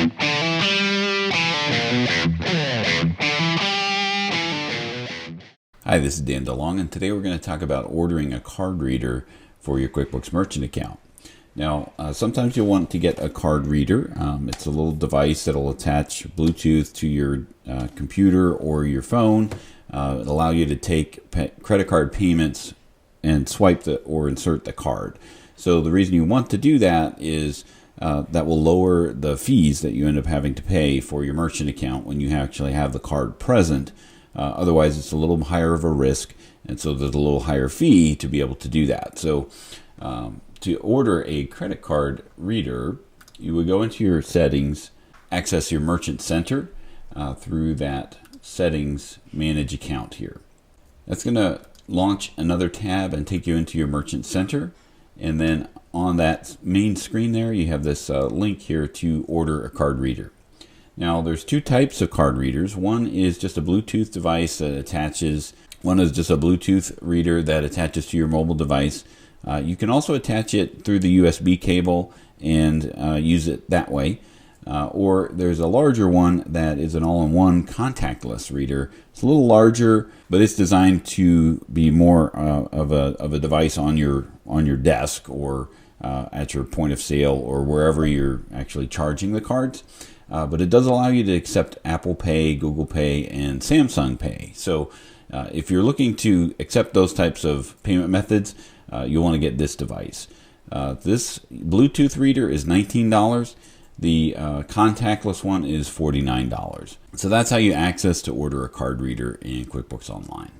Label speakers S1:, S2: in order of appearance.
S1: Hi, this is Dan DeLong, and today we're going to talk about ordering a card reader for your QuickBooks Merchant account. Now, sometimes you'll want to get a card reader. It's a little device that will attach Bluetooth to your computer or your phone. It'll allow you to take credit card payments and swipe or insert the card. So the reason you want to do that is that will lower the fees that you end up having to pay for your merchant account when you actually have the card present. Otherwise, it's a little higher of a risk, and so there's a little higher fee to be able to do that. So to order a credit card reader, you would go into your settings, access your Merchant Center through that settings manage account here. That's going to launch another tab and take you into your Merchant Center. And then on that main screen there, you have this link here to order a card reader. Now, there's two types of card readers. One is just a Bluetooth device that attaches. One is just a Bluetooth reader that attaches to your mobile device. You can also attach it through the USB cable and use it that way. Or there's a larger one that is an all-in-one contactless reader. It's a little larger, but it's designed to be more of a device on your desk or at your point of sale or wherever you're actually charging the cards. But it does allow you to accept Apple Pay, Google Pay, and Samsung Pay. So if you're looking to accept those types of payment methods, you'll want to get this device. This Bluetooth reader is $19. The contactless one is $49. So that's how you access to order a card reader in QuickBooks Online.